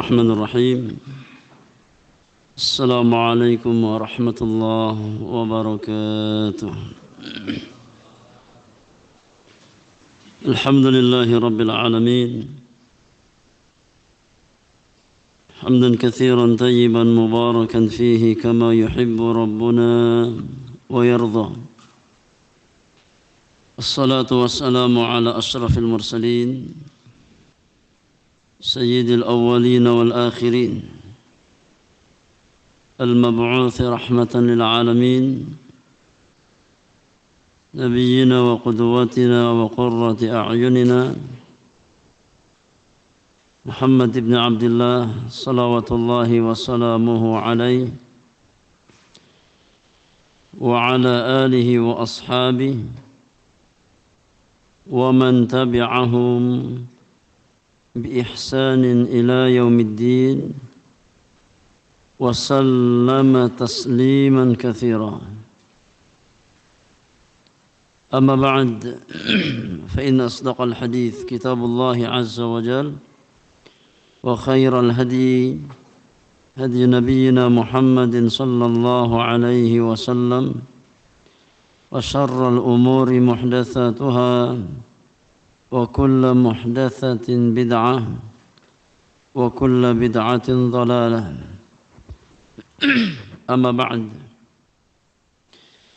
الرحمن الرحيم. السلام عليكم ورحمة الله وبركاته. الحمد لله رب العالمين، حمدا كثيرا طيبا مباركا فيه كما يحب ربنا ويرضى. الصلاة والسلام على أشرف المرسلين سيد الأولين والآخرين، المبعوث رحمة للعالمين، نبينا وقدوتنا وقرة أعيننا محمد بن عبد الله صلوات الله وسلامه عليه وعلى آله وأصحابه ومن تبعهم بإحسان إلى يوم الدين وسلم تسليما كثيرا. أما بعد، فإن أصدق الحديث كتاب الله عز وجل، وخير الهدي هدي نبينا محمد صلى الله عليه وسلم، وشر الأمور محدثاتها، وكل محدثة بدعة، وكل بدعة ضلالة. Amma ba'd.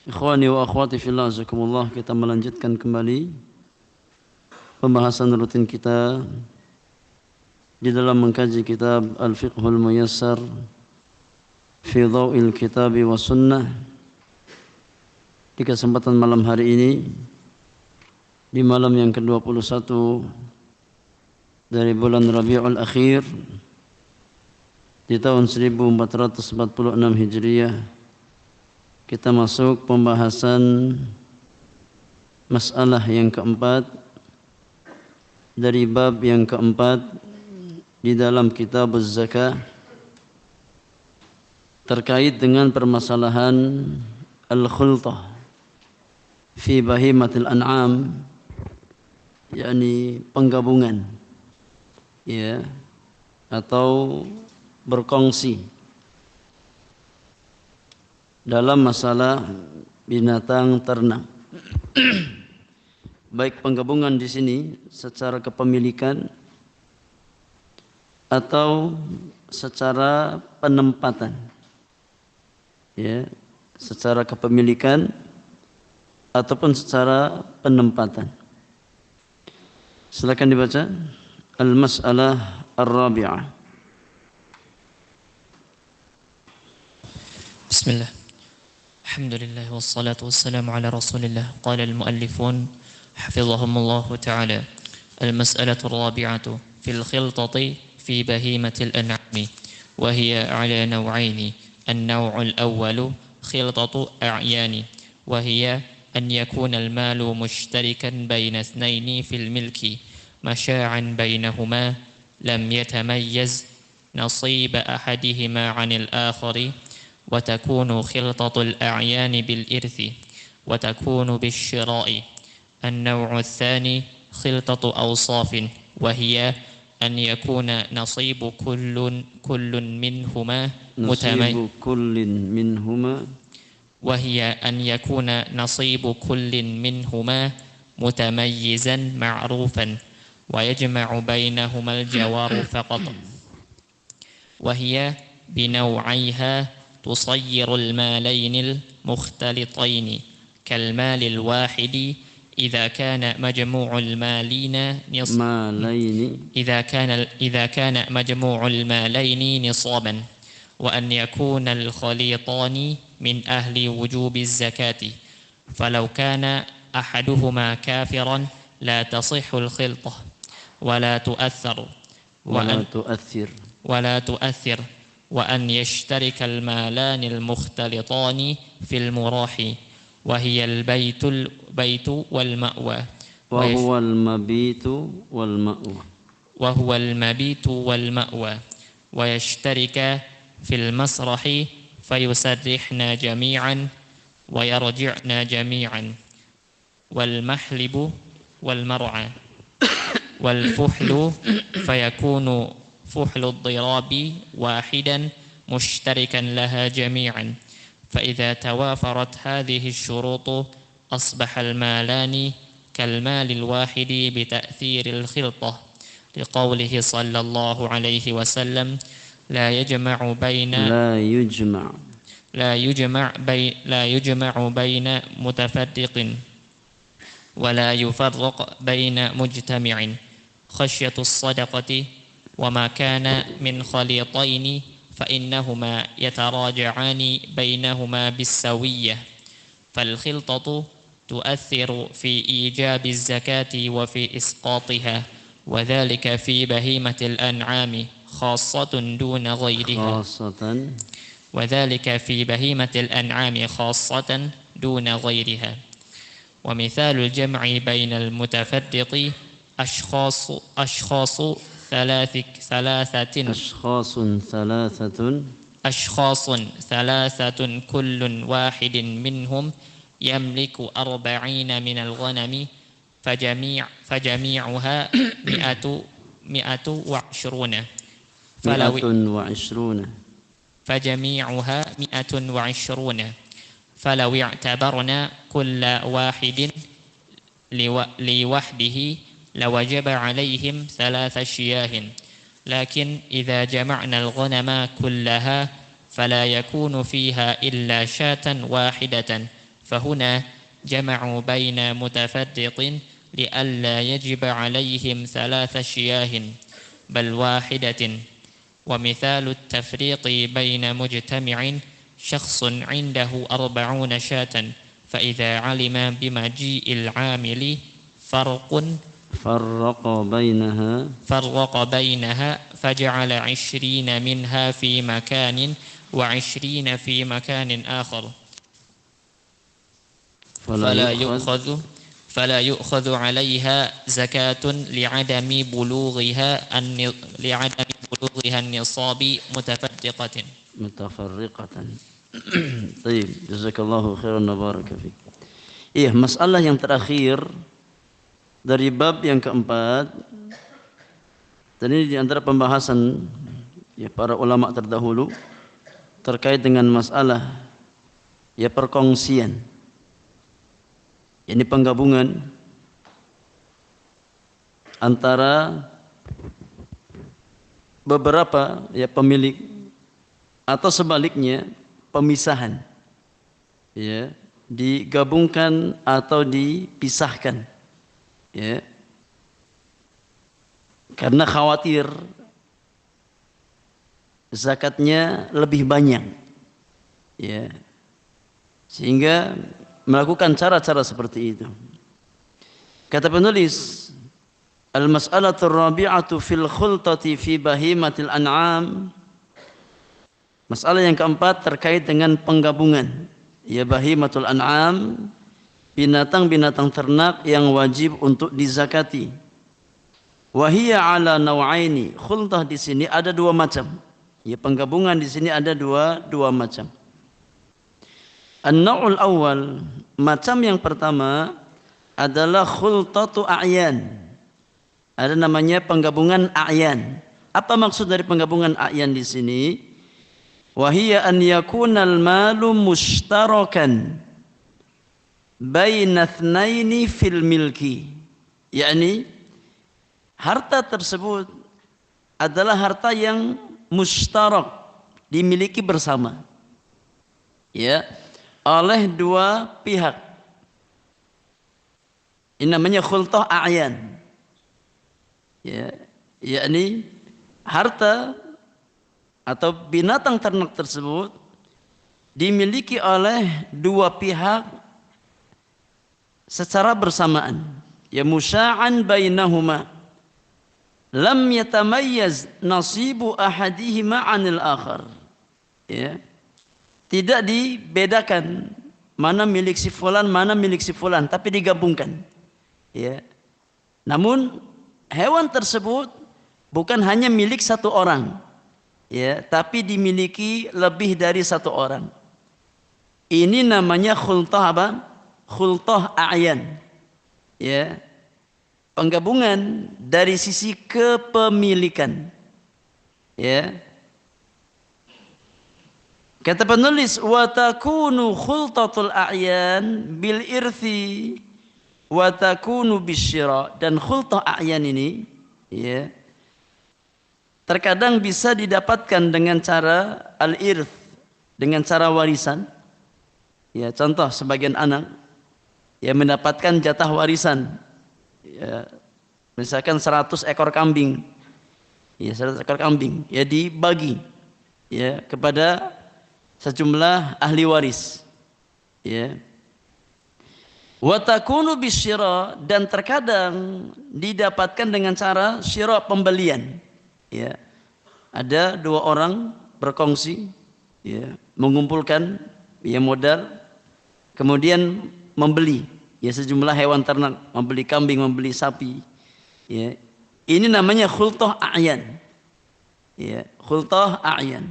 Ikhwani wa akhwati fillah, azakumullah, kita melanjutkan kembali pembahasan rutin kita di dalam mengkaji kitab Al-Fiqhul Muyassar fi Dhaw'il Kitabi wa Sunnah. Di kesempatan malam hari ini, di malam yang ke-21 dari bulan Rabiul Akhir di tahun 1446 Hijriah, kita masuk pembahasan masalah yang keempat dari bab yang keempat di dalam kitab Az-Zakah terkait dengan permasalahan al-khultah fi bahimatil an'am, yakni penggabungan, ya, atau berkongsi dalam masalah binatang ternak. Baik penggabungan di sini secara kepemilikan atau secara penempatan, ya, secara kepemilikan ataupun secara penempatan. Silakan dibaca al-mas'alah ar-rabi'ah. بسم الله، الحمد لله والصلاة والسلام على رسول الله. قال المؤلفون حفظهم الله تعالى: المسألة الرابعة في الخلطة في بهيمة الأنعام، وهي على نوعين. النوع الأول خلطة أعيان، وهي أن يكون المال مشتركا بين اثنين في الملك مشاعا بينهما، لم يتميز نصيب أحدهما عن الآخر، وتكون خلطة الأعيان بالإرث، وتكون بالشراء. النوع الثاني خلطة أوصاف، وهي أن يكون نصيب كل منهما متميزا معروفا، ويجمع بينهما الجوار فقط. وهي بنوعيها تصير المالين المختلطين كالمال الواحد إذا كان مجموع المالين نصابا، وأن يكون الخليطان من أهل وجوب الزكاة، فلو كان أحدهما كافرا لا تصح الخلطة ولا تؤثر، وأن يشترك المالان المختلطان في المراح، وهي البيت والمأوى، وهو المبيت والمأوى، ويشترك في المسرح فيسرحن جميعا ويرجعن جميعا، والمحلب والمرعى، والفحل فيكون فحل الضراب واحدا مشتركا لها جميعا، فإذا توافرت هذه الشروط أصبح المالان كالمال الواحد بتأثير الخلطة، لقوله صلى الله عليه وسلم لا يجمع بين متفرق ولا يفرق بين مجتمع، خشية الصدقة وما كان من خليطين فإنهما يتراجعان بينهما بالسوية، فالخلطة تؤثر في إيجاب الزكاة وفي إسقاطها، وذلك في بهيمة الأنعام خاصة دون غيرها ومثال الجمع بين المتفرق أشخاص ثلاثة كل واحد منهم يملك 40 من الغنم فجميعها 120 فلو اعتبرنا كل واحد لوحده لوجب عليهم 3 شياه، لكن إذا جمعنا الغنم كلها فلا يكون فيها إلا شاة واحدة، فهنا جمعوا بين متفرق لئلا يجب عليهم 3 شياه بل واحدة. ومثال التفريق بين مجتمع شخص عنده 40 شاة، فإذا علم بمجيء العامل فرق بينها فجعل 20 منها في مكان و20 في مكان آخر فلا يؤخذ عليها زكاة لعدم بلوغها النصاب متفرقة. Baik, jazakallahu khairan wa baraka fiik. Iya, masalah yang terakhir dari bab yang keempat, dan ini di antara pembahasan ya para ulama terdahulu terkait dengan masalah ya perkongsian, ini penggabungan antara beberapa ya pemilik atau sebaliknya pemisahan, ya digabungkan atau dipisahkan, ya karena khawatir zakatnya lebih banyak, ya sehingga melakukan cara-cara seperti itu. Kata penulis, al-mas'alatu rabi'atu fil khultati fi bahimatil an'am. Masalah yang keempat terkait dengan penggabungan ya bahimatul an'am, binatang-binatang ternak yang wajib untuk dizakati. Wahiyya ala naw'aini. Khultah di sini ada 2 macam. Ya penggabungan di sini ada dua macam. An-naw'ul awal, macam yang pertama adalah khultatu a'yan. Ada namanya penggabungan a'yan. Apa maksud dari penggabungan a'yan di sini? Wahiyya an yakunal malu mushtarakan baina itsnaini fil milki. yakni harta tersebut adalah harta yang mustarak, dimiliki bersama, ya, oleh 2 pihak. Ini namanya khultah a'yan, ya, yakni harta atau binatang ternak tersebut dimiliki oleh 2 pihak secara bersamaan, ya, musya'an bainahuma, lam yatamayyaz nasibu ahadihima 'anil akhar, ya, tidak dibedakan mana milik si fulan, mana milik si fulan, tapi digabungkan, ya. Namun hewan tersebut bukan hanya milik 1 orang, ya, tapi dimiliki lebih dari 1 orang. Ini namanya khultah apa? Khultah a'yan, ya, penggabungan dari sisi kepemilikan, Ya. Kata penulis, wa takunu khultatul a'yan bil irthi wa takunu bisyira. Dan khultah a'yan ini, ya, terkadang bisa didapatkan dengan cara al-irth, dengan cara warisan. Ya, contoh sebagian anak ya mendapatkan jatah warisan. Ya, misalkan 100 ekor kambing. Ya, 100 ekor kambing ya dibagi ya kepada sejumlah ahli waris. Ya. Wa takunu bisyira, dan terkadang didapatkan dengan cara syira, pembelian. Ya. Ada dua orang berkongsi ya, mengumpulkan ya modal, kemudian membeli ya sejumlah hewan ternak, membeli kambing, membeli sapi. Ya. Ini namanya khultah a'yan. Ya, khultah a'yan.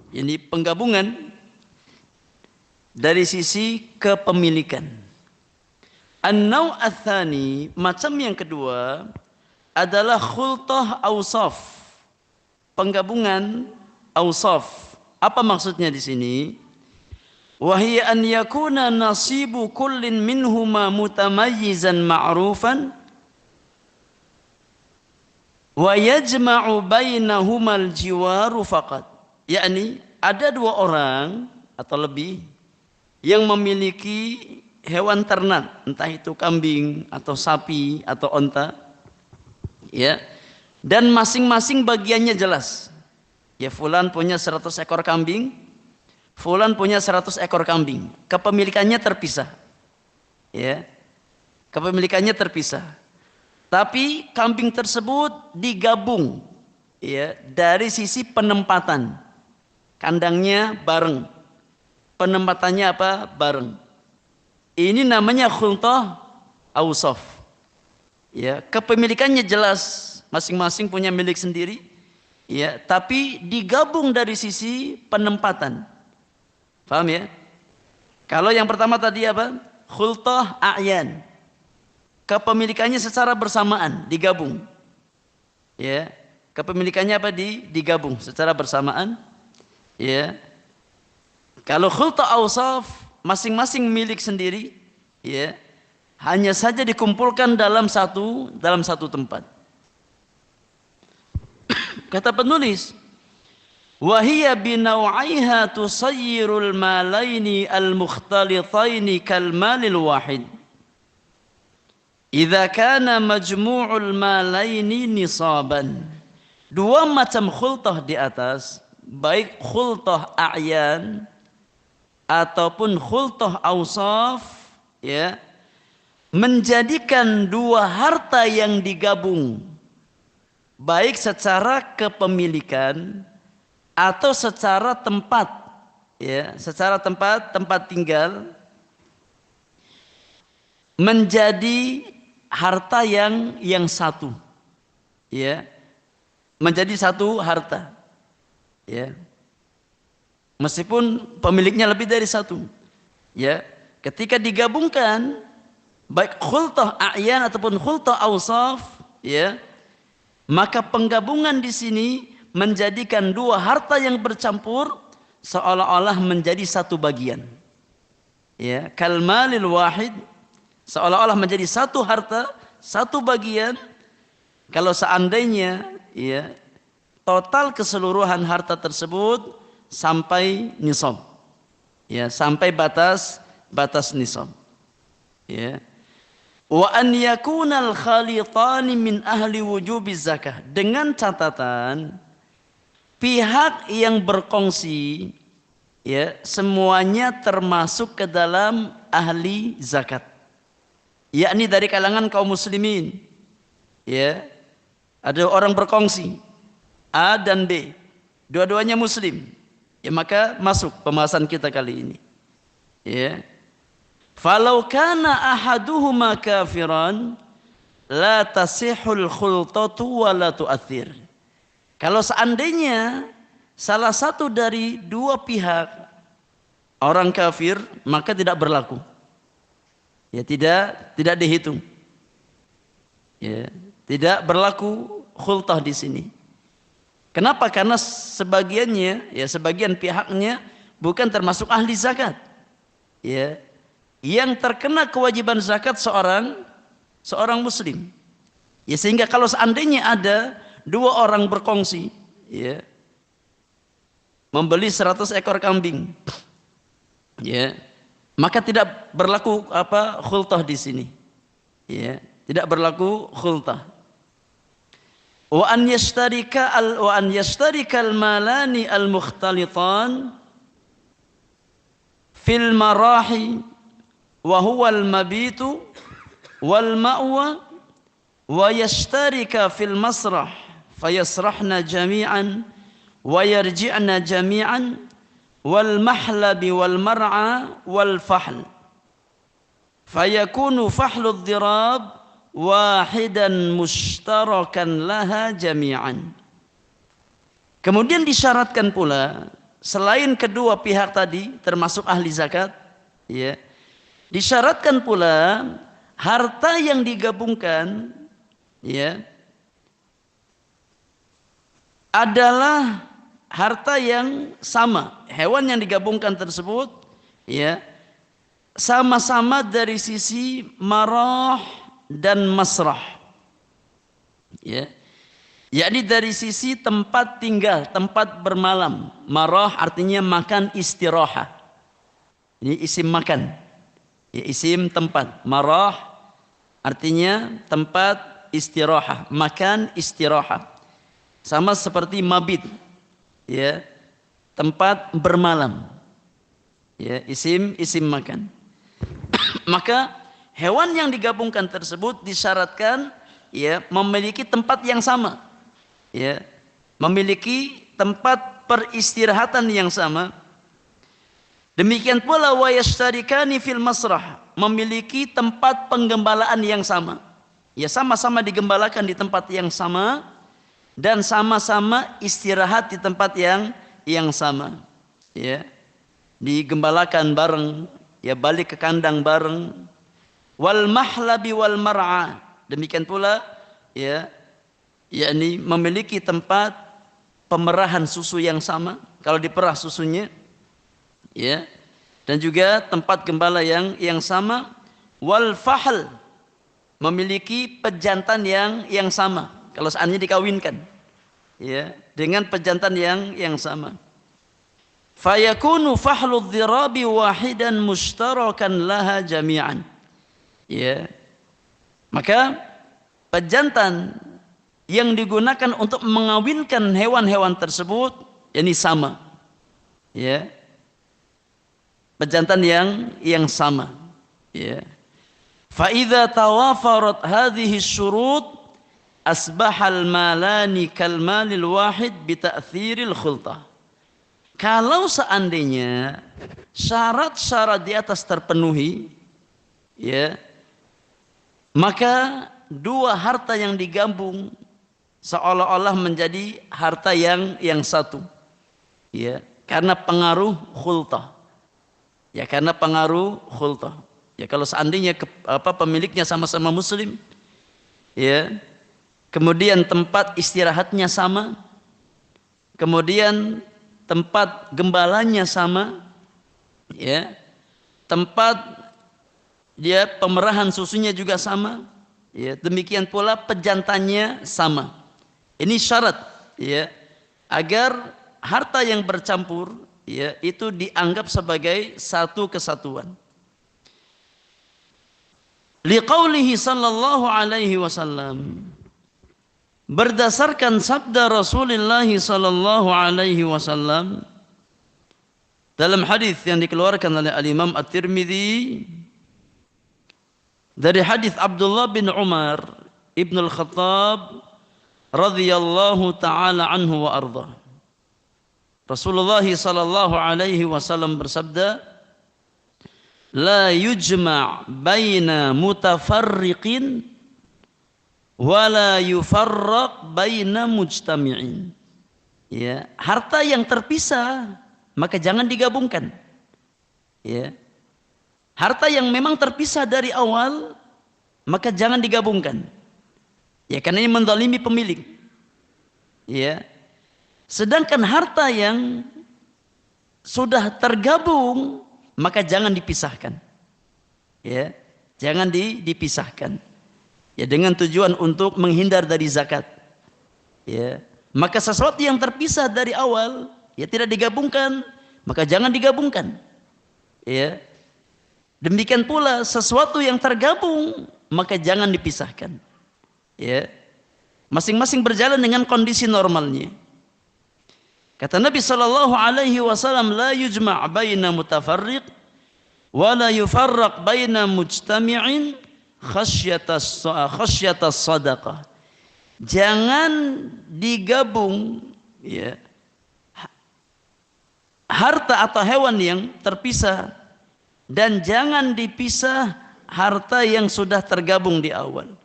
Ini penggabungan dari sisi kepemilikan. An-naw' ats-tsani, macam yang kedua adalah khultah awsaf. Penggabungan awsaf. Apa maksudnya di sini? Wa hiya an yakuna nasibu kullin minhuma mutamayyizan ma'rufan wa yajma'u bainahumal jiwaru faqat. Yakni ada dua orang atau lebih yang memiliki hewan ternak, entah itu kambing atau sapi atau onta, ya, dan masing-masing bagiannya jelas. Ya, fulan punya 100 ekor kambing, fulan punya 100 ekor kambing, kepemilikannya terpisah. Ya, kepemilikannya terpisah. Tapi kambing tersebut digabung, ya, dari sisi penempatan. Kandangnya bareng, penempatannya apa? Bareng. Ini namanya khultah awsaf. Ya, kepemilikannya jelas, masing-masing punya milik sendiri. Ya, tapi digabung dari sisi penempatan. Paham ya? Kalau yang pertama tadi apa? Khultah a'yan. Kepemilikannya secara bersamaan, digabung. Ya, kepemilikannya apa? Digabung secara bersamaan. Ya, kalau khultah awsaf masing-masing milik sendiri, ya, hanya saja dikumpulkan dalam satu tempat. Kata penulis, wa hiya binaw'iha tusayyirul malaini al-mukhtalitaini kal malil wahid. Idza kana majmu'ul malaini nisaban. Dua macam khultah di atas, baik khultah a'yan ataupun khultah awsaf, ya, menjadikan dua harta yang digabung baik secara kepemilikan atau secara tempat, ya, secara tempat tinggal, menjadi harta yang satu, ya, menjadi satu harta. Ya. Meskipun pemiliknya lebih dari satu. Ya, ketika digabungkan baik khultah a'yan ataupun khultah awsaf, ya, maka penggabungan di sini menjadikan dua harta yang bercampur seolah-olah menjadi satu bagian. Ya, kal malil wahid, seolah-olah menjadi satu harta, satu bagian. Kalau seandainya, ya, total keseluruhan harta tersebut sampai nisab, ya, sampai batas nisab, ya. Wa an yakunal khalitani min ahli wujubiz zakah, dengan catatan pihak yang berkongsi, ya, semuanya termasuk ke dalam ahli zakat, yakni dari kalangan kaum muslimin. Ya, ada orang berkongsi A dan B, dua-duanya muslim, ya, maka masuk pembahasan kita kali ini. Ya, falau kana ahaduhuma kafiran la tasihul khultatu wa la tu'athir. Kalau seandainya salah satu dari dua pihak orang kafir, maka tidak berlaku. Ya, tidak dihitung. Ya, tidak berlaku khultah di sini. Kenapa? Karena sebagiannya, ya sebagian pihaknya bukan termasuk ahli zakat. Ya, yang terkena kewajiban zakat seorang muslim. Ya, sehingga kalau seandainya ada dua orang berkongsi, ya, membeli 100 ekor kambing, ya, maka tidak berlaku khultah di sini. Ya, tidak berlaku khultah. Wa an yashtarika al-malani al-mukhtalitan fil marahi wa huwa al-mabitu wal ma'wa wa yashtarika fil masrah fayasrahna jami'an wa yarji'na jami'an wal mahlabi wal mar'a wal fahl fayakunu fahlu ad-dirab wahidan mushtarakan laha jami'an. Kemudian disyaratkan pula selain kedua pihak tadi termasuk ahli zakat, ya, disyaratkan pula harta yang digabungkan, ya, adalah harta yang sama. Hewan yang digabungkan tersebut, ya, sama-sama dari sisi marah dan masrah, ya, yakni dari sisi tempat tinggal, tempat bermalam. Marah artinya makan istirahat. Ini isim makan, ya, isim tempat. Marah artinya tempat istirahat, makan istirahat. Sama seperti mabit, ya, tempat bermalam, ya, isim makan. Maka hewan yang digabungkan tersebut disyaratkan, ya, memiliki tempat yang sama, ya, memiliki tempat peristirahatan yang sama. Demikian pula wa yashtarikani fil masrah, memiliki tempat penggembalaan yang sama. Ya, sama-sama digembalakan di tempat yang sama dan sama-sama istirahat di tempat yang sama. Ya, digembalakan bareng, ya, balik ke kandang bareng. Wal mahlabi wal mar'a, demikian pula, ya, yakni memiliki tempat pemerahan susu yang sama kalau diperah susunya, ya, dan juga tempat gembala yang sama. Wal fahl, memiliki pejantan yang sama kalau seandainya dikawinkan, ya, dengan pejantan yang sama. Fayakunu fahlu dhirabi wahidan mushtarakan laha jami'an. Ya, maka pejantan yang digunakan untuk mengawinkan hewan-hewan tersebut ini sama, ya, pejantan yang sama, ya. Fa idza tawafarat hadhihi syurut asbahal malani kal malil wahid bi ta'thiril khultah. Kalau seandainya syarat-syarat di atas terpenuhi, ya, maka dua harta yang digabung seolah-olah menjadi harta yang satu, ya, karena pengaruh khultah, ya, karena pengaruh khultah. Ya, kalau seandainya pemiliknya sama-sama muslim, ya, kemudian tempat istirahatnya sama, kemudian tempat gembalanya sama, ya, tempat dia pemerahan susunya juga sama, ya, demikian pula pejantannya sama. Ini syarat, ya, agar harta yang bercampur, ya, itu dianggap sebagai satu kesatuan. Liqaulihi sallallahu alaihi wasallam, berdasarkan sabda Rasulullah sallallahu alaihi wasallam dalam hadis yang dikeluarkan oleh Al-Imam At-Tirmidzi dari hadis Abdullah bin Umar ibn al-Khattab radhiyallahu taala anhu wa arda. Rasulullah sallallahu alaihi wasallam bersabda, la yujma' baina mutafarriqin wa la yufarraq baina mujtami'in. Ya, harta yang terpisah maka jangan digabungkan. Ya. Harta yang memang terpisah dari awal maka jangan digabungkan. Ya, karena ini menzalimi pemilik. Ya. Sedangkan harta yang sudah tergabung maka jangan dipisahkan. Ya, jangan dipisahkan. Ya, dengan tujuan untuk menghindar dari zakat. Ya, maka sesuatu yang terpisah dari awal, ya tidak digabungkan, maka jangan digabungkan. Ya. Demikian pula sesuatu yang tergabung, maka jangan dipisahkan. Ya. Masing-masing berjalan dengan kondisi normalnya. Kata Nabi sallallahu alaihi wasallam, la yujma' baina mutafarriq wa la yufarraq baina mujtami'in khasyatas sadaqah. Jangan digabung, ya, harta atau hewan yang terpisah, dan jangan dipisah harta yang sudah tergabung di awal,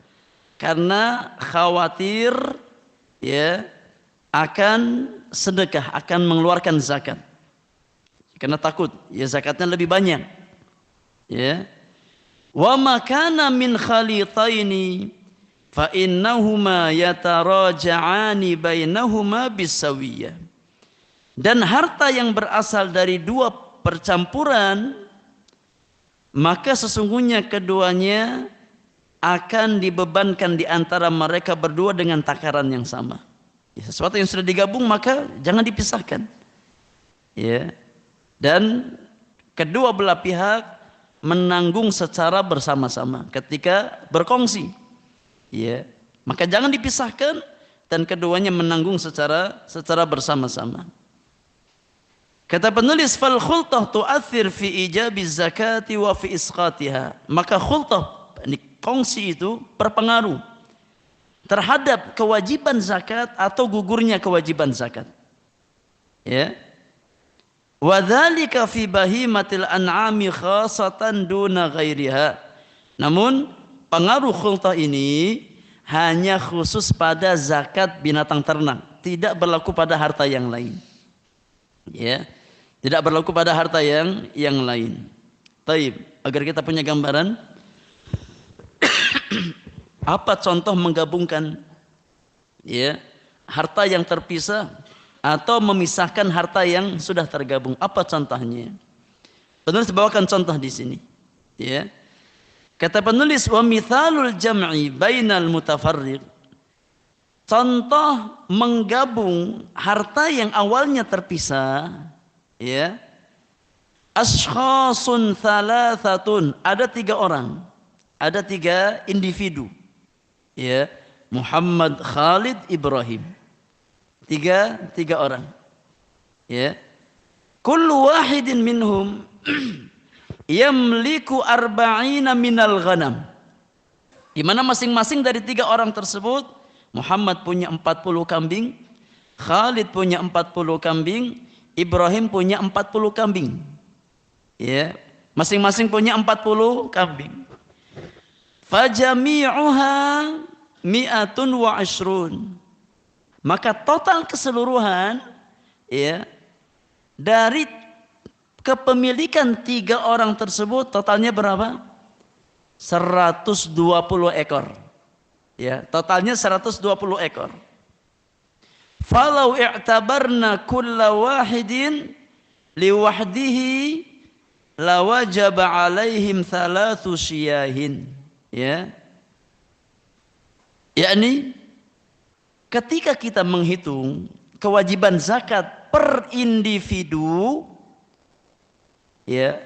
karena khawatir, ya, akan sedekah, akan mengeluarkan zakat, karena takut ya zakatnya lebih banyak. Ya, wa makana min khalitaini fa innahuma yataraja'ani bainahuma bisawiyah. Dan harta yang berasal dari dua percampuran, maka sesungguhnya keduanya akan dibebankan di antara mereka berdua dengan takaran yang sama. Ya, sesuatu yang sudah digabung maka jangan dipisahkan. Ya. Dan kedua belah pihak menanggung secara bersama-sama ketika berkongsi. Ya, maka jangan dipisahkan dan keduanya menanggung secara bersama-sama. Kata penulis, fal khultah tu'athir fi ijabi zakati wa fi isqatiha. Maka khultah, ini kongsi itu berpengaruh terhadap kewajiban zakat atau gugurnya kewajiban zakat. Ya. Wa dzalika fi bahimatil an'ami khassatan duna ghairiha. Namun pengaruh khultah ini hanya khusus pada zakat binatang ternak, tidak berlaku pada harta yang lain. Ya, tidak berlaku pada harta yang lain. Taib, agar kita punya gambaran apa contoh menggabungkan, ya, harta yang terpisah atau memisahkan harta yang sudah tergabung. Apa contohnya? Penulis bawakan contoh di sini. Ya. Kata penulis, wa mithalul jam'i bainal mutafarriq. Contoh menggabung harta yang awalnya terpisah, ya. Ashkhasun thalathatun, ada 3 orang. Ada 3 individu. Ya, Muhammad, Khalid, Ibrahim. Tiga orang. Ya. Kullu wahidin minhum yamliku arba'ina minal ghanam. Di mana masing-masing dari 3 orang tersebut, Muhammad punya 40 kambing, Khalid punya 40 kambing, Ibrahim punya 40 kambing. Ya, masing-masing punya 40 kambing. Fajami'uha mi'atun wa ashrun. Maka total keseluruhan, ya, dari kepemilikan 3 orang tersebut totalnya berapa? 120 ekor. Ya, totalnya 120 ekor. Falau i'tabarna kulla wahidin liwahdihi lawajaba alaihim 3 syiyahin. Ya. Yakni ketika kita menghitung kewajiban zakat per individu, ya,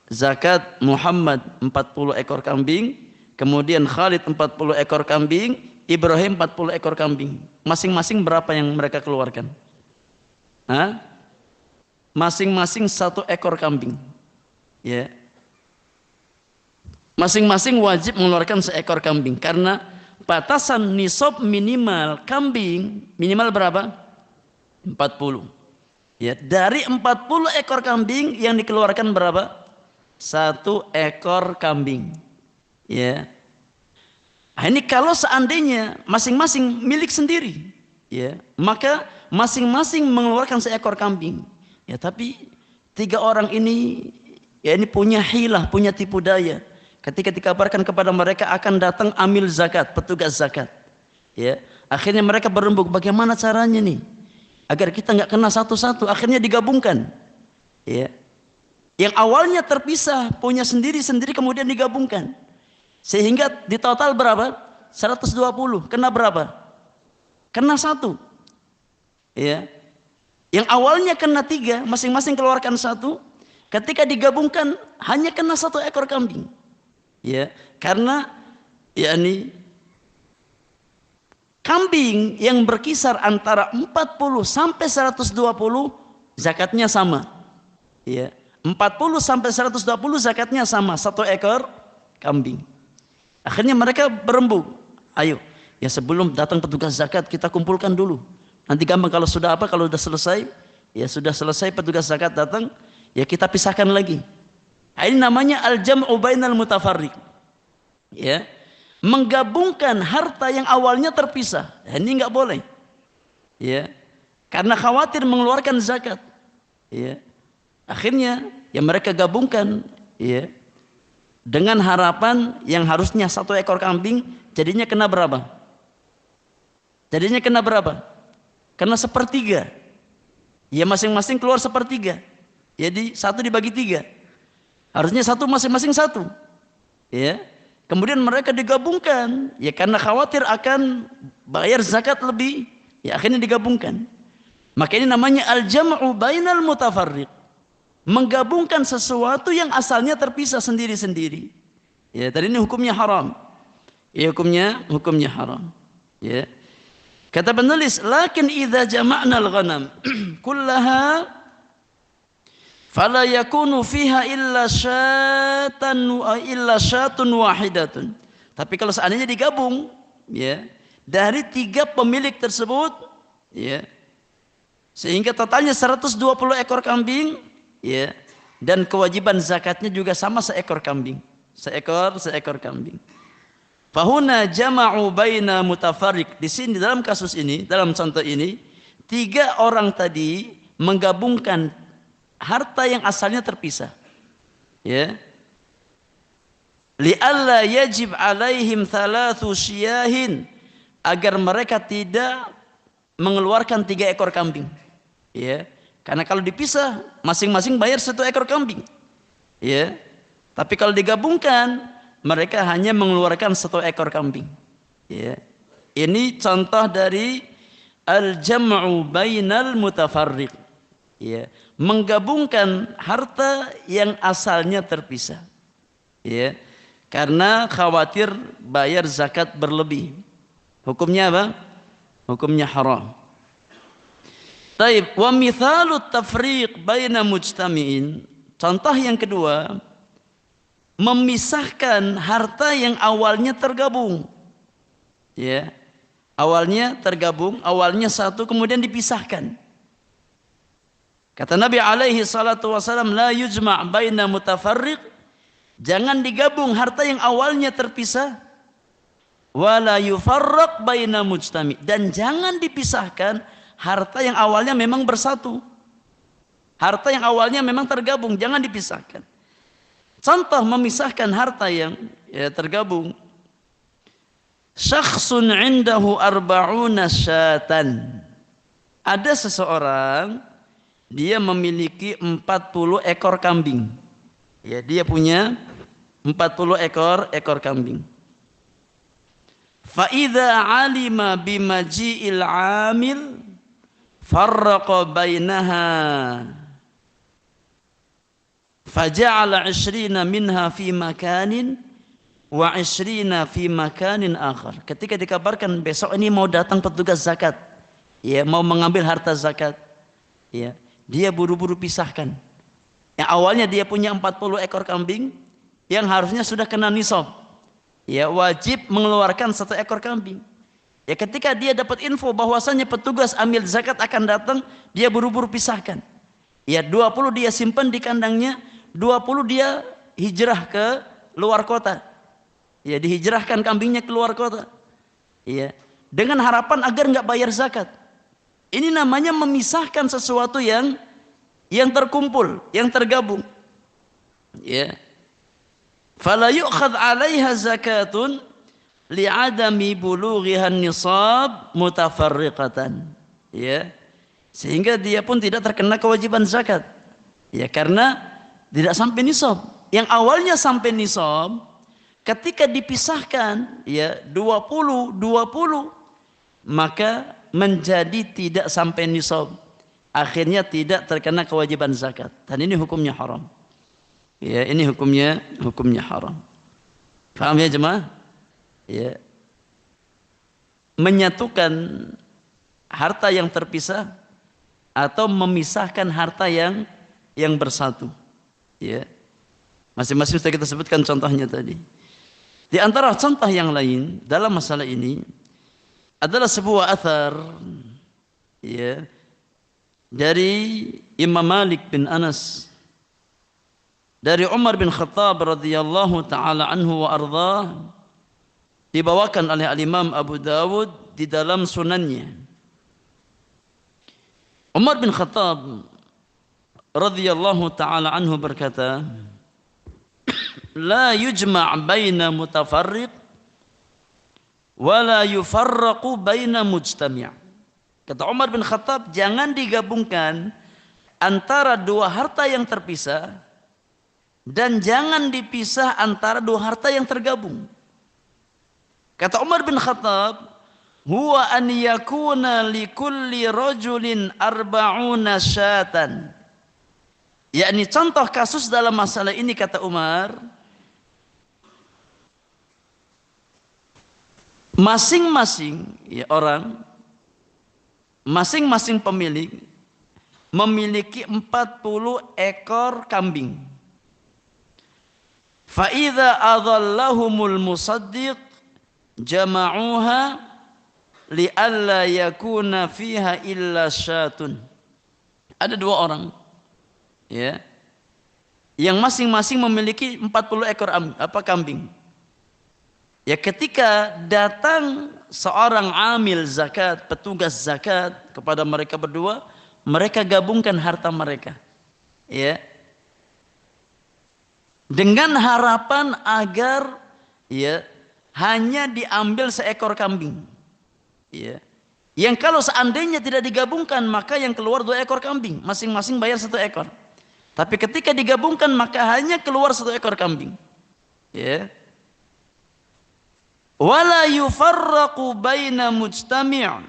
zakat Muhammad 40 ekor kambing, kemudian Khalid 40 ekor kambing, Ibrahim 40 ekor kambing. Masing-masing berapa yang mereka keluarkan? Hah? Masing-masing 1 ekor kambing. Ya. Masing-masing wajib mengeluarkan 1 ekor kambing karena batasan nisab minimal kambing minimal berapa? 40. Ya, dari 40 ekor kambing yang dikeluarkan berapa? 1 ekor kambing. Ya. Nah, ini kalau seandainya masing-masing milik sendiri, ya, maka masing-masing mengeluarkan 1 ekor kambing. Ya, tapi 3 orang ini, ya, ini punya hilah, punya tipu daya. Ketika dikabarkan kepada mereka akan datang amil zakat, petugas zakat. Ya, akhirnya mereka berembuk, bagaimana caranya nih agar kita nggak kena satu-satu, akhirnya digabungkan. Ya. Yang awalnya terpisah, punya sendiri-sendiri kemudian digabungkan. Sehingga di total berapa? 120. Kena berapa? Kena 1. Ya. Yang awalnya kena 3, masing-masing keluarkan 1. Ketika digabungkan hanya kena 1 ekor kambing. Ya, karena yakni kambing yang berkisar antara 40 sampai 120 zakatnya sama. Ya, 40 sampai 120 zakatnya sama, 1 ekor kambing. Akhirnya mereka berembuk, ayo, ya sebelum datang petugas zakat kita kumpulkan dulu. Nanti gampang kalau sudah apa, kalau sudah selesai, ya sudah selesai petugas zakat datang, ya kita pisahkan lagi. Ini namanya al-jam'u bainal mutafarriq. Ya. Menggabungkan harta yang awalnya terpisah. Ini enggak boleh. Ya. Karena khawatir mengeluarkan zakat. Ya. Akhirnya yang mereka gabungkan, ya. Dengan harapan yang harusnya 1 ekor kambing jadinya kena berapa? Jadinya kena berapa? Kena 1/3. Ya masing-masing keluar 1/3. Jadi 1 dibagi 3. Harusnya 1 masing-masing 1. Ya. Kemudian mereka digabungkan, ya karena khawatir akan bayar zakat lebih, ya akhirnya digabungkan. Maka ini namanya al-jam'u bainal mutafarriq. Menggabungkan sesuatu yang asalnya terpisah sendiri-sendiri. Ya, tadi ini hukumnya haram. Ya, hukumnya haram. Ya. Kata penulis, lakin idza jama'na al-ghanam kullaha fala yakunu fiha illa syatun wahidatun. Tapi kalau seandainya digabung, ya, dari 3 pemilik tersebut, ya, sehingga totalnya 120 ekor kambing, ya, dan kewajiban zakatnya juga sama seekor kambing, seekor kambing. Fahuna jama'u baina mutafarriq. Di sini dalam kasus ini, dalam contoh ini, 3 orang tadi menggabungkan harta yang asalnya terpisah. Ya. Li'alla yajib alaihim 3 syiyahin, agar mereka tidak mengeluarkan 3 ekor kambing. Ya. Karena kalau dipisah masing-masing bayar 1 ekor kambing. Ya. Tapi kalau digabungkan mereka hanya mengeluarkan 1 ekor kambing. Ya. Ini contoh dari al-jam'u bainal mutafarriq. Ya, menggabungkan harta yang asalnya terpisah. Ya, karena khawatir bayar zakat berlebih. Hukumnya apa? Hukumnya haram. Taib, wa mithalut tafriq baina mujtami'in. Contoh yang kedua, memisahkan harta yang awalnya tergabung. Ya. Awalnya tergabung, awalnya 1 kemudian dipisahkan. Kata Nabi alaihi salatu wasalam, la yujma' baina mutafarriq, jangan digabung harta yang awalnya terpisah, wala yufarraq baina mujtami', dan jangan dipisahkan harta yang awalnya memang bersatu. Harta yang awalnya memang tergabung, jangan dipisahkan. Contoh memisahkan harta yang tergabung. Syakhsun 'indahu 40 syatan. Ada seseorang, dia memiliki 40 ekor kambing. Ya, dia punya 40 ekor kambing. Fa idza 'alima bimaji'il 'amil farraqa bainaha faja'ala 20 minha fi makanin wa 20 fi makanin akhar. Ketika dikabarkan besok ini mau datang petugas zakat, ya, mau mengambil harta zakat, ya, dia buru-buru pisahkan. Yang awalnya dia punya 40 ekor kambing yang harusnya sudah kena nisab, ya, wajib mengeluarkan 1 ekor kambing. Ya, ketika dia dapat info bahwasanya petugas ambil zakat akan datang, dia buru-buru pisahkan. Ya, 20 dia simpan di kandangnya, 20 dia hijrah ke luar kota. Ya, dihijrahkan kambingnya ke luar kota. Ya, dengan harapan agar enggak bayar zakat. Ini namanya memisahkan sesuatu yang terkumpul, yang tergabung. Ya. Fala yu'khadh 'alaiha zakatun li'adami bulughiha nisab mutafarriqatan. Ya. Sehingga dia pun tidak terkena kewajiban zakat. Ya, karena tidak sampai nisab. Yang awalnya sampai nisab, ketika dipisahkan ya 20 maka menjadi tidak sampai nisab. Akhirnya tidak terkena kewajiban zakat. Dan ini hukumnya haram. Ya, ini hukumnya haram. Paham ya jemaah? Ya. Menyatukan harta yang terpisah atau memisahkan harta yang bersatu. Ya. Masing-masing sudah kita sebutkan contohnya tadi. Di antara contoh yang lain dalam masalah ini adalah sebuah athar ya, dari Imam Malik bin Anas, dari Umar bin Khattab radhiyallahu taala anhu wa ardhah, dibawakan oleh Al-Imam Abu Dawud di dalam sunannya. Umar bin Khattab radhiyallahu taala anhu berkata, la yujma' baina mutafarriq wa la yufarraqu baina mujtami'. Kata Umar bin Khattab, jangan digabungkan antara dua harta yang terpisah dan jangan dipisah antara dua harta yang tergabung. Kata Umar bin Khattab, huwa an yakuna likulli rajulin arba'una syatan. Yakni contoh kasus dalam masalah ini, kata Umar, masing-masing ya orang, masing-masing pemilik memiliki 40 ekor kambing. Fa idza adallahumul musaddiq jama'uha li'alla yakuna fiha illa syatun. Ada dua orang ya, yang masing-masing memiliki 40 ekor kambing. Ya, ketika datang seorang amil zakat, petugas zakat kepada mereka berdua, mereka gabungkan harta mereka. Ya. Dengan harapan agar ya hanya diambil seekor kambing. Ya. Yang kalau seandainya tidak digabungkan, maka yang keluar 2 ekor kambing, masing-masing bayar 1 ekor. Tapi ketika digabungkan, maka hanya keluar 1 ekor kambing. Ya. Wala yufarraqu baina mujtami'.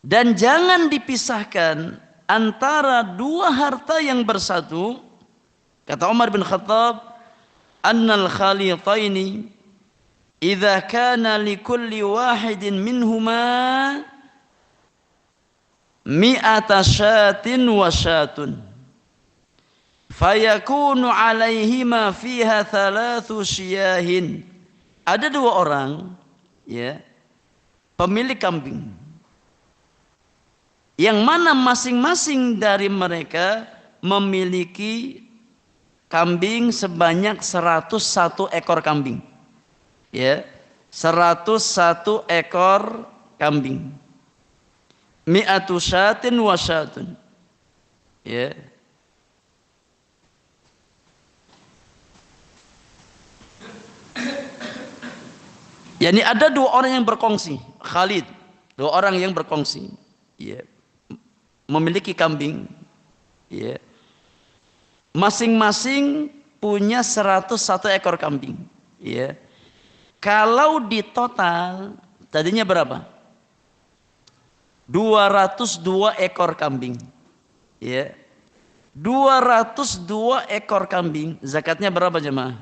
Dan jangan dipisahkan antara dua harta yang bersatu. Kata Umar bin Khattab, annal khalitaini idza kana likulli wahidin minhuma mi'ata syatin wa syatun fayakunu alaihima fiha thalathu syiyahin. Ada dua orang ya, pemilik kambing, yang mana masing-masing dari mereka memiliki kambing sebanyak 101 ekor kambing. Ya, 101 ekor kambing. Mi'atu syatin wa syatun. Ya. Yani ada dua orang yang berkongsi, Khalid, dua orang yang berkongsi, ya, memiliki kambing, ya, masing-masing punya 101 ekor kambing, ya. Kalau di total tadinya berapa? 202 ekor kambing, ya. 202 ekor kambing, zakatnya berapa jemaah?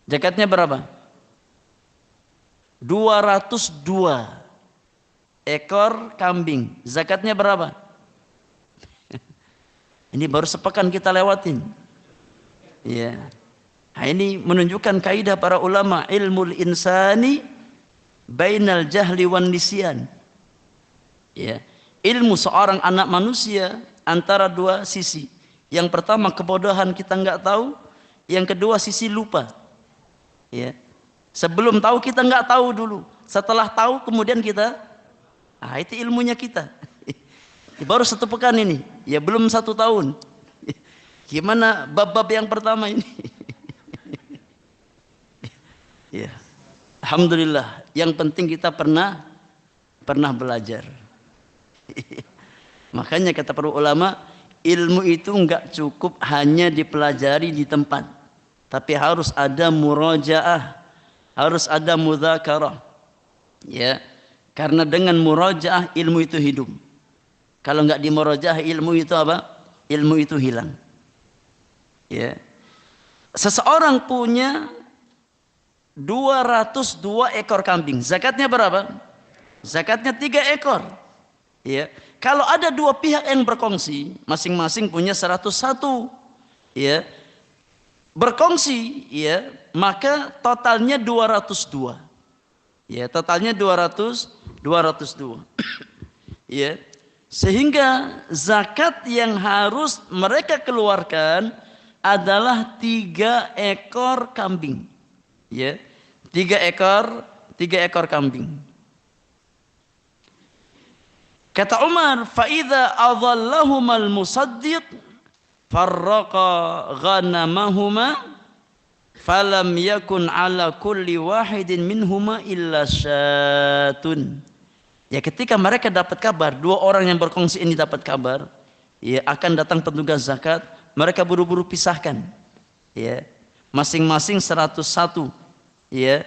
Zakatnya berapa? 202 ekor kambing, zakatnya berapa? Ini baru sepekan kita lewatin. Ya. Nah, ini menunjukkan kaidah para ulama, ilmul insani bainal jahli wan nisyan. Ya. Ilmu seorang anak manusia antara dua sisi. Yang pertama kebodohan, kita nggak tahu. Yang kedua sisi lupa. Ya. Sebelum tahu kita nggak tahu dulu. Setelah tahu kemudian kita, itu ilmunya kita. Baru 1 pekan ini, ya belum 1 tahun. Gimana bab-bab yang pertama ini? Ya, alhamdulillah. Yang penting kita pernah belajar. Makanya kata para ulama, ilmu itu enggak cukup hanya dipelajari di tempat, tapi harus ada murajaah, harus ada mudzakarah. Ya. Karena dengan murajaah ilmu itu hidup. Kalau enggak di murajaah ilmu itu apa? Ilmu itu hilang. Ya. Seseorang punya 202 ekor kambing. Zakatnya berapa? Zakatnya 3 ekor. Ya. Kalau ada dua pihak yang berkongsi, masing-masing punya 101. Ya. Berkongsi, ya, maka totalnya 202. Ya, totalnya 202. Ya. Sehingga zakat yang harus mereka keluarkan adalah 3 ekor kambing. Ya. 3 ekor kambing. Kata Umar, fa idza adhallahumal musaddiq farraqa ghanamahuma falam yakun ala kulli wahidin minhuma illa syatun. Ya, ketika mereka dapat kabar, 2 orang yang berkongsi ini dapat kabar, ya, akan datang petugas zakat, mereka buru-buru pisahkan. Ya. Masing-masing 101. Ya.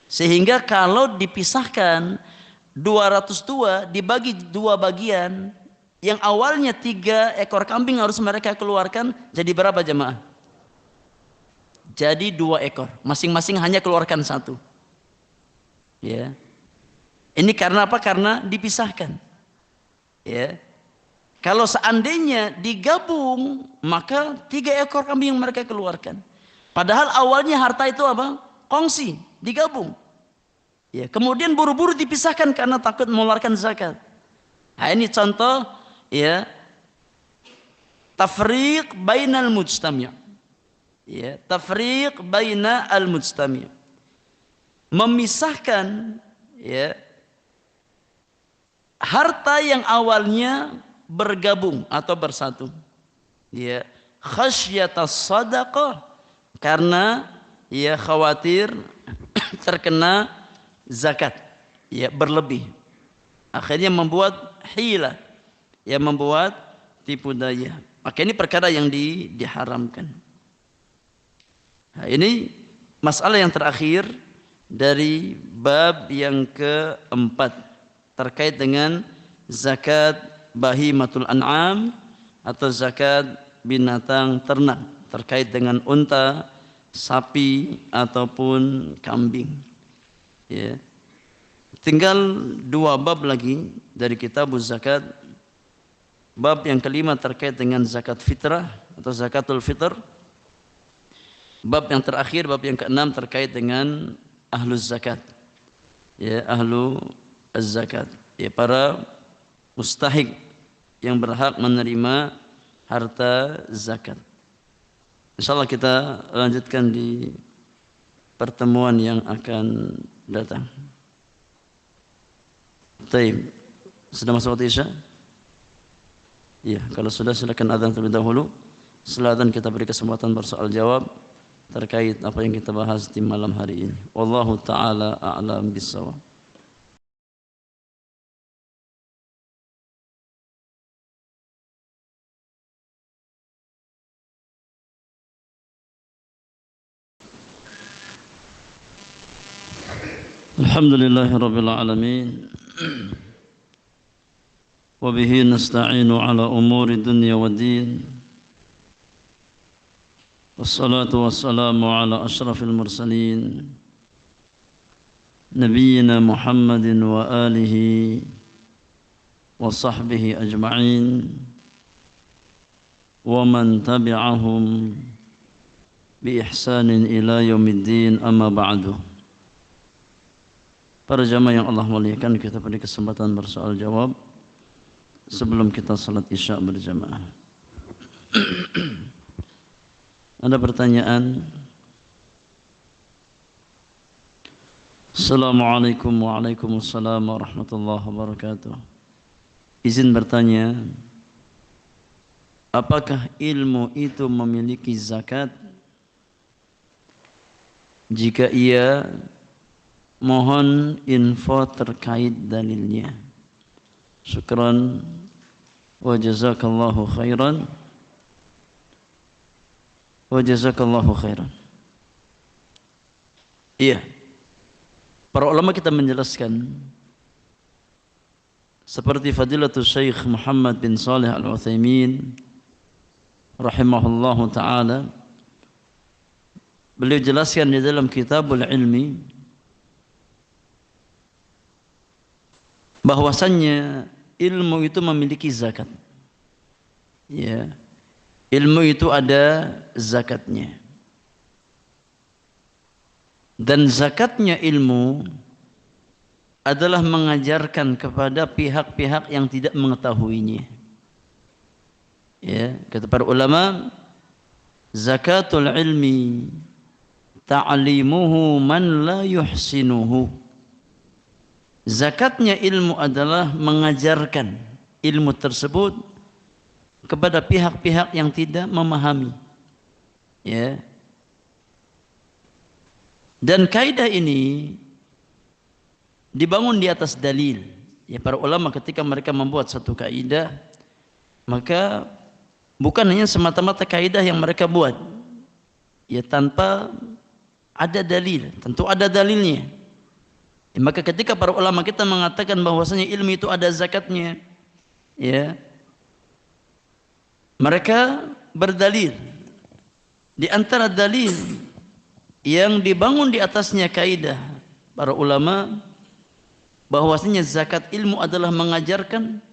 Sehingga kalau dipisahkan 202 dibagi 2 bagian, yang awalnya 3 ekor kambing harus mereka keluarkan, jadi berapa jemaah? Jadi 2 ekor, masing-masing hanya keluarkan 1. Ya. Ini karena apa? Karena dipisahkan. Ya. Kalau seandainya digabung, maka 3 ekor kambing yang mereka keluarkan. Padahal awalnya harta itu apa? Kongsi, digabung. Ya. Kemudian buru-buru dipisahkan karena takut mengeluarkan zakat. Nah, ini contoh, ya, tafriq bainal mujtami'. Ya, tafriq baina al-mujtami'. Memisahkan, ya, harta yang awalnya bergabung atau bersatu. Ya, khasyatas sadaqah, karena ya khawatir terkena zakat, ya, berlebih. Akhirnya membuat hilah, ya, membuat tipu daya. Maka ini perkara yang diharamkan. Nah, ini masalah yang terakhir dari bab yang keempat terkait dengan zakat bahimatul an'am atau zakat binatang ternak, terkait dengan unta, sapi ataupun kambing. Ya. Tinggal 2 bab lagi dari kitab zakat. Bab yang kelima terkait dengan zakat fitrah atau zakatul fitr. Bab yang terakhir, bab yang keenam terkait dengan ahlus zakat. Ya, ahlu az-zakat, ya, para mustahik yang berhak menerima harta zakat. Insyaallah kita lanjutkan di pertemuan yang akan datang. Baik, sudah masuk waktu Isya? Iya, kalau sudah silakan adzan terlebih dahulu. Setelah adzan kita beri kesempatan bersoal jawab terkait apa yang kita bahas di malam hari ini. Wallahu taala a'lam bissawab. Alhamdulillahi rabbil alamin. Wa bihi nasta'inu ala umuri dunya waddin. Wassalatu wassalamu ala asyrafil mursalin nabiyyina Muhammadin wa alihi wa sahbihi ajma'in wa man tabi'ahum bi ihsanin ila yaumiddin, amma ba'du. Para jamaah yang Allah muliakan, kita beri kesempatan bersoal jawab sebelum kita salat Isya berjamaah. Ada pertanyaan? Assalamualaikum waalaikumsalam warahmatullahi wabarakatuh. Izin bertanya, apakah ilmu itu memiliki zakat? Jika iya, mohon info terkait dalilnya. Syukran wa jazakallahu khairan. Wa jazakallahu khairan. Iya. Para ulama kita menjelaskan seperti Fadilatul Syekh Muhammad bin Shalih Al-Utsaimin rahimahullahu taala, beliau jelaskan di dalam Kitabul Ilmi bahwasannya ilmu itu memiliki zakat. Ya. Ilmu itu ada zakatnya. Dan zakatnya ilmu adalah mengajarkan kepada pihak-pihak yang tidak mengetahuinya. Ya, kata para ulama, zakatul ilmi ta'limuhu man la yuhsinuhu. Zakatnya ilmu adalah mengajarkan ilmu tersebut kepada pihak-pihak yang tidak memahami. Ya. Dan kaidah ini dibangun di atas dalil. Ya, para ulama ketika mereka membuat satu kaidah, maka bukan hanya semata-mata kaidah yang mereka buat, ya tanpa ada dalil. Tentu ada dalilnya. Ya, maka ketika para ulama kita mengatakan bahwasanya ilmu itu ada zakatnya, ya, mereka berdalil. Di antara dalil yang dibangun di atasnya kaidah para ulama bahwasanya zakat ilmu adalah mengajarkan,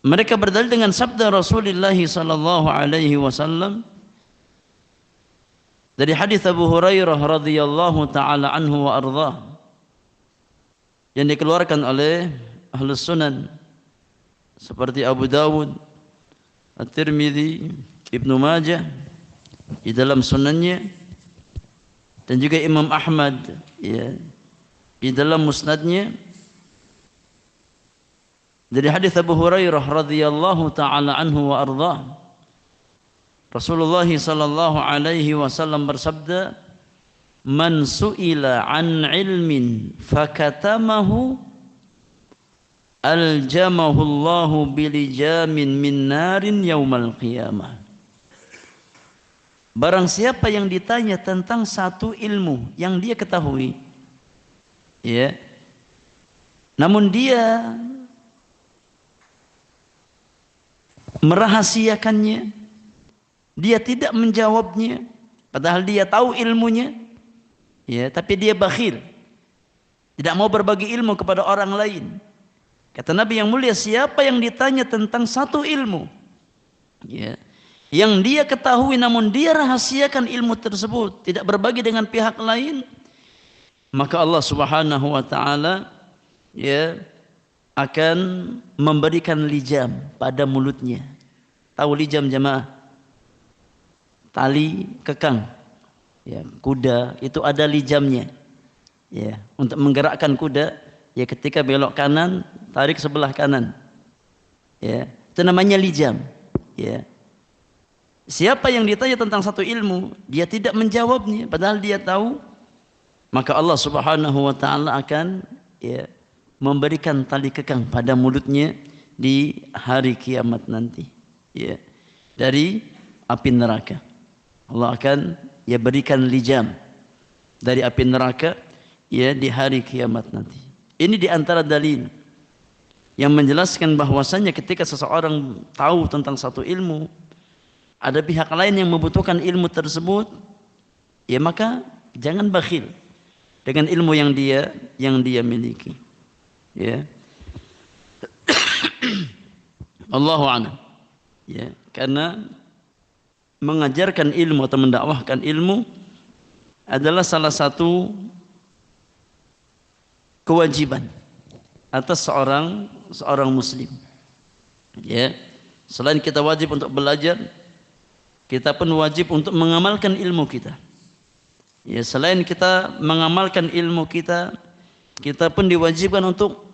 mereka berdalil dengan sabda Rasulullah sallallahu alaihi wasallam dari hadis Abu Hurairah radhiyallahu taala anhu wa ardhah yang dikeluarkan oleh Ahlus Sunan seperti Abu Dawud, At-Tirmidzi, Ibnu Majah di dalam sunannya, dan juga Imam Ahmad, ya, di dalam musnadnya, dari hadis Abu Hurairah radhiyallahu taala anhu wa ardhah, Rasulullah sallallahu alaihi wasallam bersabda, "Man su'ila an ilmin fakatamahu aljamahu Allahu bilijamin min narin yaumal qiyamah." Barang siapa yang ditanya tentang satu ilmu yang dia ketahui, ya, namun dia merahasiakannya, dia tidak menjawabnya, padahal dia tahu ilmunya, ya, tapi dia bakhil, tidak mau berbagi ilmu kepada orang lain. Kata Nabi yang mulia, siapa yang ditanya tentang satu ilmu, ya, yang dia ketahui namun dia rahasiakan ilmu tersebut, tidak berbagi dengan pihak lain, maka Allah Subhanahu wa taala, ya, akan memberikan lijam pada mulutnya. Tahu lijam jemaah? Tali kekang. Ya, kuda itu ada lijamnya. Ya, untuk menggerakkan kuda, ya, ketika belok kanan, tarik sebelah kanan. Ya, itu namanya lijam. Ya. Siapa yang ditanya tentang satu ilmu, dia tidak menjawabnya, padahal dia tahu, maka Allah Subhanahu wa taala akan, ya, memberikan tali kekang pada mulutnya di hari kiamat nanti, ya, dari api neraka. Allah akan, ya, berikan lijam dari api neraka, ya, di hari kiamat nanti. Ini di antara dalil yang menjelaskan bahwasanya ketika seseorang tahu tentang satu ilmu, ada pihak lain yang membutuhkan ilmu tersebut, ya, maka jangan bakhil dengan ilmu yang dia miliki. Ya. Allahu a'lam. Ya, karena mengajarkan ilmu atau mendakwahkan ilmu adalah salah satu kewajiban atas seorang muslim. Ya, selain kita wajib untuk belajar, kita pun wajib untuk mengamalkan ilmu kita. Ya, selain kita mengamalkan ilmu kita, kita pun diwajibkan untuk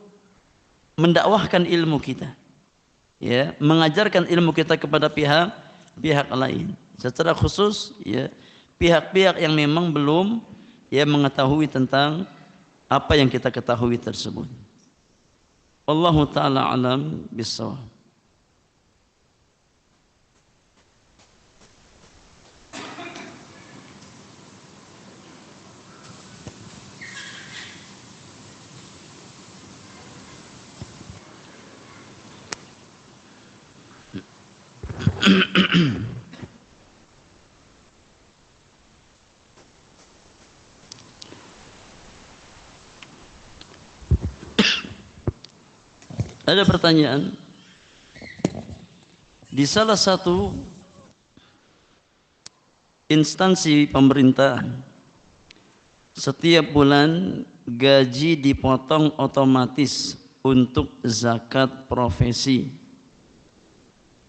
mendakwahkan ilmu kita. Ya, mengajarkan ilmu kita kepada pihak lain. Secara khusus, ya, pihak-pihak yang memang belum, ya, mengetahui tentang apa yang kita ketahui tersebut. Wallahu taala alam bissawab. Ada pertanyaan, di salah satu instansi pemerintah setiap bulan gaji dipotong otomatis untuk zakat profesi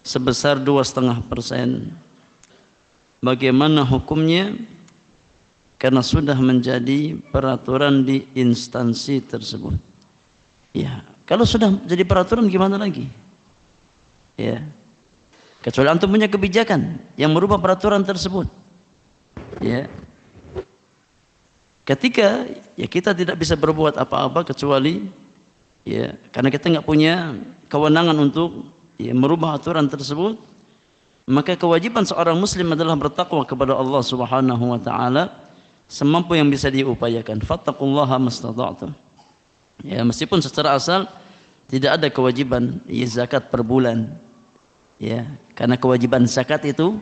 sebesar 2,5%. Bagaimana hukumnya? Karena sudah menjadi peraturan di instansi tersebut. Ya, kalau sudah jadi peraturan gimana lagi? Ya, kecuali antum punya kebijakan yang merubah peraturan tersebut. Ya, ketika ya kita tidak bisa berbuat apa-apa kecuali ya karena kita nggak punya kewenangan untuk ya, merubah aturan tersebut, maka kewajiban seorang muslim adalah bertakwa kepada Allah Subhanahu wa taala semampu yang bisa diupayakan. Fattaqullaha mastata'tum. Ya, meskipun secara asal tidak ada kewajiban ya, zakat per bulan. Ya, karena kewajiban zakat itu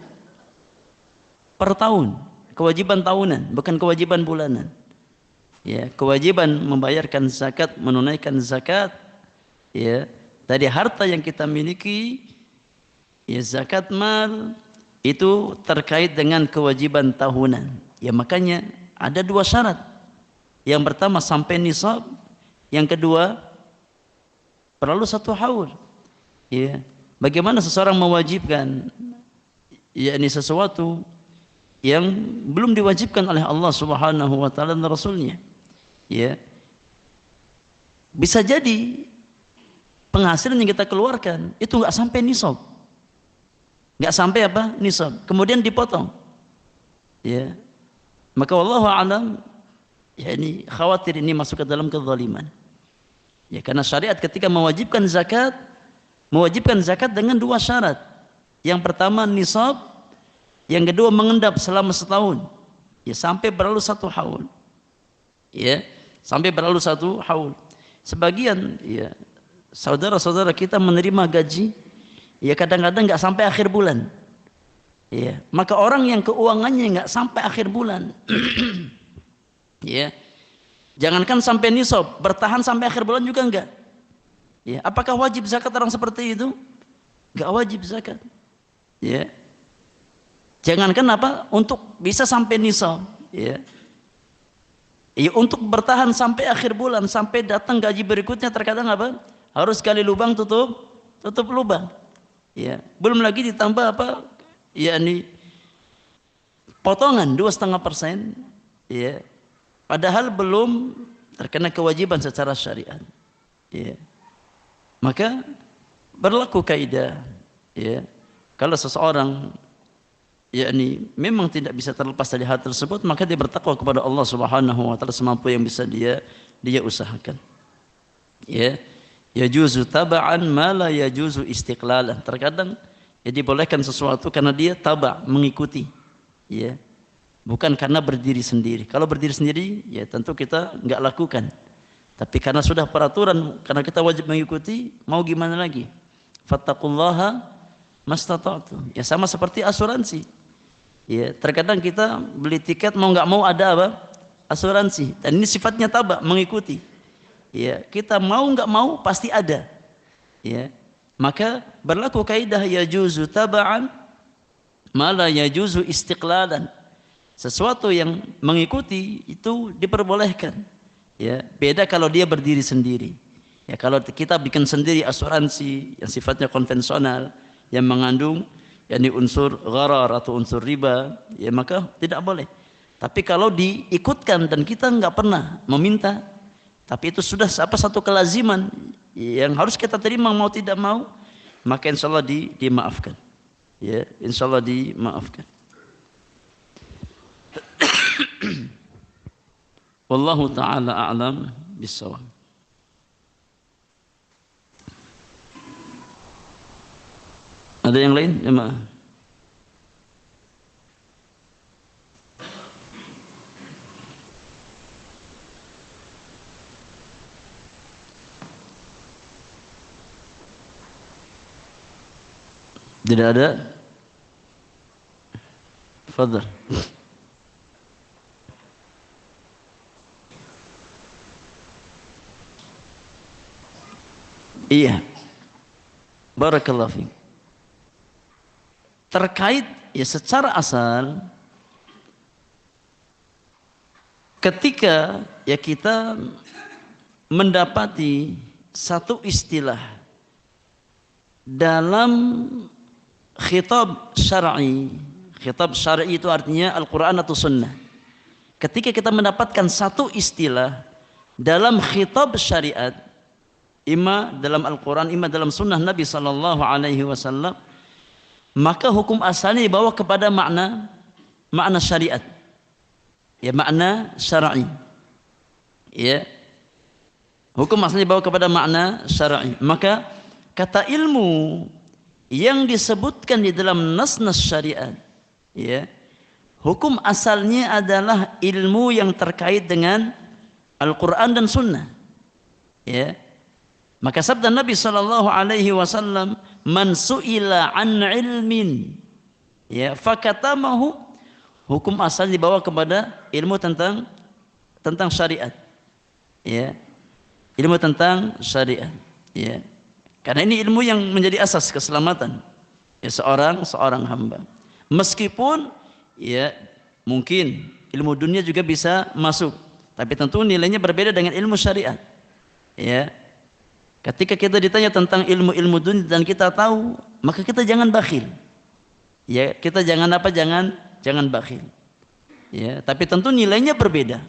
per tahun, kewajiban tahunan, bukan kewajiban bulanan. Ya, kewajiban membayarkan zakat, menunaikan zakat ya dari harta yang kita miliki. Ya, zakat mal itu terkait dengan kewajiban tahunan. Ya, makanya ada dua syarat. Yang pertama sampai nisab, yang kedua perlu 1 haul. Ya, bagaimana seseorang mewajibkan yakni sesuatu yang belum diwajibkan oleh Allah Subhanahu wa taala dan Rasulnya? Ya, bisa jadi penghasilan yang kita keluarkan itu nggak sampai nisab, nggak sampai apa nisab, kemudian dipotong. Ya, maka wallahu a'lam, ya ini khawatir ini masuk ke dalam kezaliman. Ya, karena syariat ketika mewajibkan zakat dengan 2 syarat. Yang pertama nisab, yang kedua mengendap selama setahun. Ya, sampai berlalu 1 haul. Ya, sampai berlalu 1 haul. Sebagian ya saudara-saudara kita menerima gaji ya kadang-kadang nggak sampai akhir bulan. Ya, maka orang yang keuangannya nggak sampai akhir bulan, ya, jangankan sampai nisab, bertahan sampai akhir bulan juga enggak. Ya, apakah wajib zakat orang seperti itu? Enggak wajib zakat. Ya, jangankan apa untuk bisa sampai nisab, ya. Ya, untuk bertahan sampai akhir bulan, sampai datang gaji berikutnya terkadang apa? Harus gali lubang tutup lubang. Ya, belum lagi ditambah apa? Yakni potongan 2,5%. Ya, padahal belum terkena kewajiban secara syariat. Ya, maka berlaku kaidah. Ya, kalau seseorang yakni memang tidak bisa terlepas dari hal tersebut, maka dia bertakwa kepada Allah Subhanahu wa taala semampu yang bisa dia usahakan. Ya, yajuzu taba'an ma la yajuzu istiqlalan. Terkadang ya dibolehkan sesuatu karena dia taba', mengikuti. Ya, bukan karena berdiri sendiri. Kalau berdiri sendiri ya tentu kita enggak lakukan. Tapi karena sudah peraturan, karena kita wajib mengikuti, mau gimana lagi? Fattaqullaha mastata'tum. Ya, sama seperti asuransi. Ya, terkadang kita beli tiket mau nggak mau ada apa? Asuransi. Dan ini sifatnya tabak, mengikuti. Ya, kita mau nggak mau pasti ada. Ya, maka berlaku kaidah yajuzu taba'an ma la yajuzu istiqlalan. Sesuatu yang mengikuti itu diperbolehkan. Ya, beda kalau dia berdiri sendiri. Ya, kalau kita bikin sendiri asuransi yang sifatnya konvensional yang mengandung yakni unsur gharar atau unsur riba, ya maka tidak boleh. Tapi kalau diikutkan dan kita nggak pernah meminta, tapi itu sudah satu kelaziman yang harus kita terima mau tidak mau, maka insya Allah dimaafkan. Ya, insya Allah dimaafkan. Wallahu ta'ala a'lam bissawab. Ada yang lain, jemaah? Tidak ada? Fadhal. Iya. Barakallahu fiik. Terkait ya secara asal ketika ya kita mendapati satu istilah dalam khitab syar'i. Khitab syar'i itu artinya Al-Quran atau Sunnah. Ketika kita mendapatkan satu istilah dalam khitab syariat, imma dalam Al-Quran, imma dalam Sunnah Nabi Sallallahu Alaihi Wasallam, maka hukum asalnya dibawa kepada makna syariat, ya makna syar'i. Ya, hukum asalnya dibawa kepada makna syar'i. Maka kata ilmu yang disebutkan di dalam nas-nas syariat, ya, hukum asalnya adalah ilmu yang terkait dengan Al-Quran dan Sunnah. Ya, maka sabda Nabi Sallallahu Alaihi Wasallam, "Man su'ila an ilmin, ya, fakatamahu." Hukum asal dibawa kepada ilmu tentang syariat. Ya, ilmu tentang syariat. Ya, karena ini ilmu yang menjadi asas keselamatan ya seorang hamba. Meskipun ya mungkin ilmu dunia juga bisa masuk, tapi tentu nilainya berbeda dengan ilmu syariat. Ya, ketika kita ditanya tentang ilmu-ilmu dunia dan kita tahu, maka kita jangan bakhil. Ya, kita jangan bakhil. Ya, tapi tentu nilainya berbeda.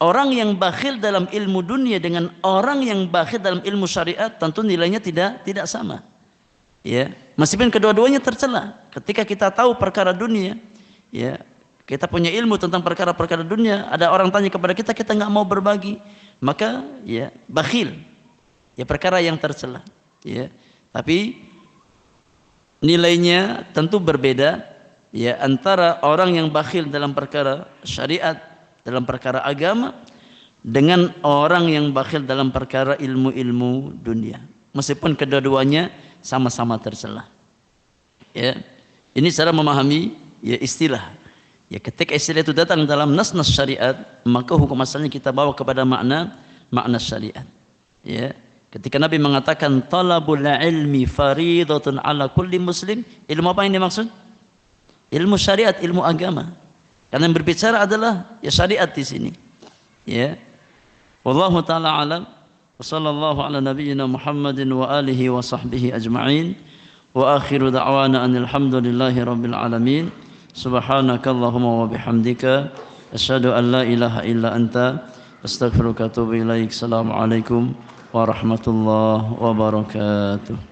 Orang yang bakhil dalam ilmu dunia dengan orang yang bakhil dalam ilmu syariat tentu nilainya tidak sama. Ya, meskipun kedua-duanya tercela. Ketika kita tahu perkara dunia, ya, kita punya ilmu tentang perkara-perkara dunia, ada orang tanya kepada kita, kita nggak mau berbagi, maka ya bakhil. Ya, perkara yang tercela. Ya, tapi nilainya tentu berbeda ya antara orang yang bakhil dalam perkara syariat, dalam perkara agama, dengan orang yang bakhil dalam perkara ilmu-ilmu dunia. Meskipun kedua-duanya sama-sama tercela. Ya, ini cara memahami ya istilah. Ya, ketika istilah itu datang dalam nas-nas syariat, maka hukum asalnya kita bawa kepada makna syariat. Ya, ketika Nabi mengatakan talabul ilmi faridatun ala kulli muslim, ilmu apa yang dimaksud? Ilmu syariat, ilmu agama. Karena yang berbicara adalah ya syariat di sini. Ya. Wallahu taala alam. Wa sallallahu ala nabiyyina Muhammadin wa alihi wa sahbihi ajma'in. Wa akhiru da'wana anil hamdulillahi rabbil alamin. Subhanakallahumma wa bihamdika asyhadu an la ilaha illa anta astaghfiruka wa atubu ilaik. Assalamualaikum warahmatullahi wabarakatuh.